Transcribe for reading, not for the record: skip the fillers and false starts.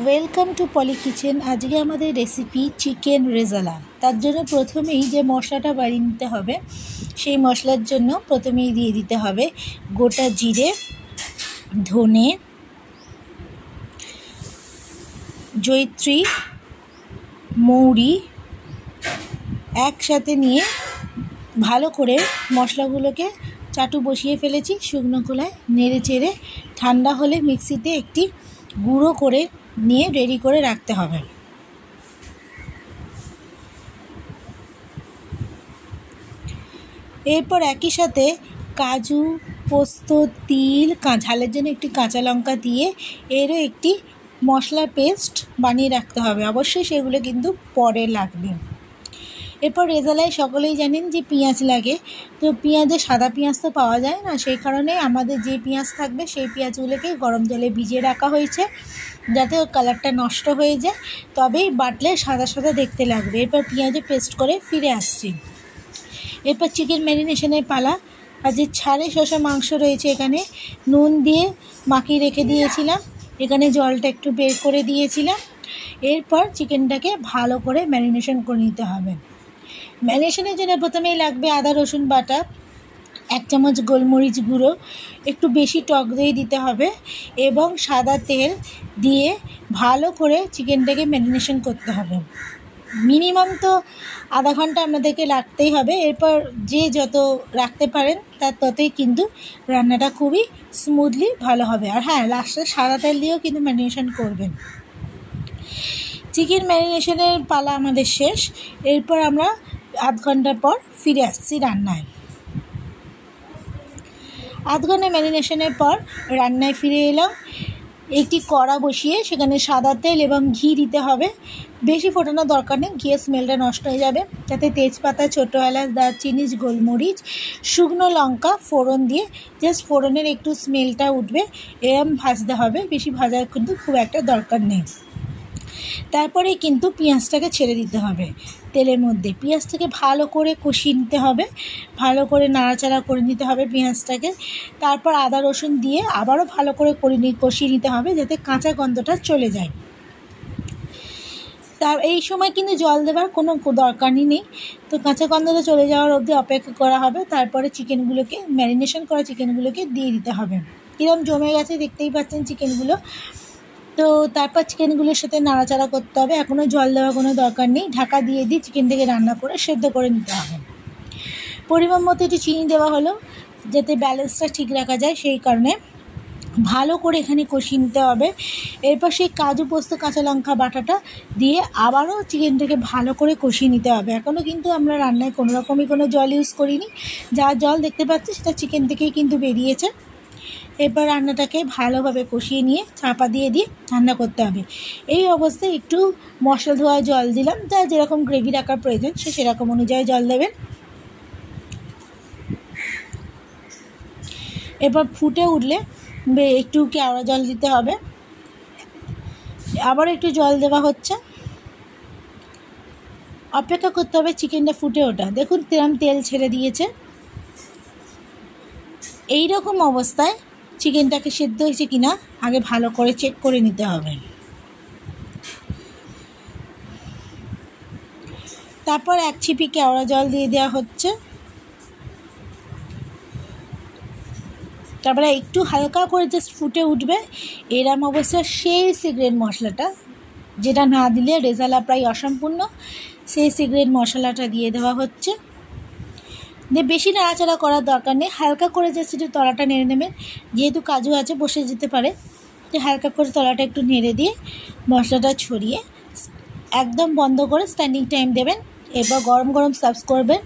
Welcome to poly kitchen. আজকে আমাদের recipe chicken rezala. তার জন্য প্রথমেই যে মশলাটা বানিয়ে নিতে হবে, সেই মশলার জন্য প্রথমেই দিয়ে দিতে হবে গোটা জিরে, ধনে, জয়িত্রী, মৌরি একসাথে নিয়ে ভালো করে মশলাগুলোকে চাটু বসিয়ে ফেলেছি। শুকনো খোলায় নেড়ে চেড়ে ঠান্ডা হলে মিক্সিতে একটি গুঁড়ো করে নিয়ে রেডি করে রাখতে হবে। এরপর একই সাথে কাজু, পোস্ত, তিল, ঝালের জন্য একটি কাঁচা লঙ্কা দিয়ে এরও একটি মশলা পেস্ট বানিয়ে রাখতে হবে। অবশ্যই সেগুলো কিন্তু পরে লাগবে। এরপর রেজালায় সকলেই জানেন যে পেঁয়াজ লাগে, তো পেঁয়াজের সাদা পেঁয়াজ তো পাওয়া যায় না, সেই কারণে আমাদের যে পেঁয়াজ থাকবে সেই পেঁয়াজগুলোকে গরম জলে ভিজিয়ে রাখা হয়েছে যাতে ওর কালারটা নষ্ট হয়ে যায়, তবেই বাটলে সাদা সাদা দেখতে লাগবে। এরপর পেঁয়াজে পেস্ট করে ফিরে আসছি। এরপর চিকেন ম্যারিনেশনের পালা। আর যে ছাড়ে শসা মাংস রয়েছে এখানে নুন দিয়ে মাখিয়ে রেখে দিয়েছিলাম, এখানে জলটা একটু বের করে দিয়েছিলাম। এরপর চিকেনটাকে ভালো করে ম্যারিনেশন করে নিতে হবে। ম্যারিনেশনের জন্য প্রথমেই লাগবে আদা রসুন বাটা, 1 চামচ গোলমরিচ গুঁড়ো, একটু বেশি টক দই দিতে হবে এবং সাদা তেল দিয়ে ভালো করে চিকেনটাকে ম্যারিনেশন করতে হবে। মিনিমাম তো আধা ঘন্টা আমাদেরকে রাখতেই হবে। এরপর যে যত রাখতে পারেন তার ততই কিন্তু রান্নাটা খুবই স্মুথলি ভালো হবে। আর হ্যাঁ, লাস্টে সাদা তেল দিয়েও কিন্তু ম্যারিনেশন করবেন। চিকেন ম্যারিনেশনের পালা আমাদের শেষ। এরপর আমরা আধ ঘন্টা পর ফিরে আসছি রান্নায়। আধ ঘন্টা ম্যারিনেশনের পর রান্নায় ফিরে এলাম। একটি কড়া বসিয়ে সেখানে সাদা তেল এবং ঘি দিতে হবে। বেশি ফোটানোর দরকার নেই, ঘিয়ের স্মেলটা নষ্ট হয়ে যাবে। তাতে তেজপাতা, ছোটো এলাচ, দারচিনি, গোলমরিচ, শুকনো লঙ্কা ফোড়ন দিয়ে জাস্ট ফোড়নের একটু স্মেলটা উঠবে এরম ভাজতে হবে। বেশি ভাজার কিন্তু খুব একটা দরকার নেই। তারপরে কিন্তু পেঁয়াজটাকে ছেড়ে দিতে হবে তেলের মধ্যে। পেঁয়াজটাকে ভালো করে কষিয়ে নিতে হবে, ভালো করে নাড়াচাড়া করে নিতে হবে পেঁয়াজটাকে। তারপর আদা রসুন দিয়ে আবারও ভালো করে কষিয়ে নিতে হবে যাতে কাঁচা গন্ধটা চলে যায়। তার এই সময় কিন্তু জল দেওয়ার কোনো দরকারই নেই, তো কাঁচা গন্ধটা চলে যাওয়ার অবধি অপেক্ষা করা হবে। তারপরে চিকেনগুলোকে, ম্যারিনেশন করা চিকেনগুলোকে দিয়ে দিতে হবে। কিরম জমে গেছে দেখতেই পাচ্ছেন চিকেনগুলো। তো তারপর চিকেনগুলোর সাথে নাড়াচাড়া করতে হবে। এখনও জল দেওয়ার কোনো দরকার নেই, ঢাকা দিয়ে দিয়ে চিকেনটাকে রান্না করে সেদ্ধ করে নিতে হবে। পরিমাণ মতো একটু চিনি দেওয়া হলো যাতে ব্যালেন্সটা ঠিক রাখা যায়, সেই কারণে ভালো করে এখানে কষিয়ে নিতে হবে। এরপর সেই কাজু, পোস্ত, কাঁচা লঙ্কা বাটাটা দিয়ে আবারও চিকেনটাকে ভালো করে কষিয়ে নিতে হবে। এখনও কিন্তু আমরা রান্নায় কোনো রকমই কোনো জল ইউজ করিনি, যা জল দেখতে পাচ্ছি সেটা চিকেন থেকেই কিন্তু বেরিয়েছে। এরপর রান্নাটাকে ভালোভাবে কষিয়ে নিয়ে চাপা দিয়ে রান্না করতে হবে। এই অবস্থায় একটু মশলা ধোয়া জল দিলাম, যা যেরকম গ্রেভি রাখার প্রয়োজন সে সেরকম অনুযায়ী জল দেবেন। এরপর ফুটে উঠলে একটু কেওড়া জল দিতে হবে। আবার একটু জল দেওয়া হচ্ছে, অপেক্ষা করতে হবে চিকেনটা ফুটে ওঠা। দেখুন কিরম তেল ছেড়ে দিয়েছে। এই রকম অবস্থায় চিকেনটাকে সেদ্ধ হয়েছে কিনা আগে ভালো করে চেক করে নিতে হবে। তারপর 1 ছিপি কেওড়া জল দিয়ে দেওয়া হচ্ছে। তারপরে একটু হালকা করে জাস্ট ফুটে উঠবে, এরম অবস্থায় সেই সিক্রেট মশলাটা, যেটা না দিলে রেজালা প্রায় অসম্পূর্ণ, সেই সিক্রেট মশলাটা দিয়ে দেওয়া হচ্ছে। বেশি নাড়াচাড়া করার দরকার নেই, হালকা করে জাস্ট একটু তলাটা নেড়ে নেবেন। যেহেতু কাজু আছে বসে যেতে পারে, তো হালকা করে তলাটা একটু নেড়ে দিয়ে মশলাটা ছড়িয়ে একদম বন্ধ করে স্ট্যান্ডিং টাইম দেবেন। এবার গরম গরম সার্ভ করবেন।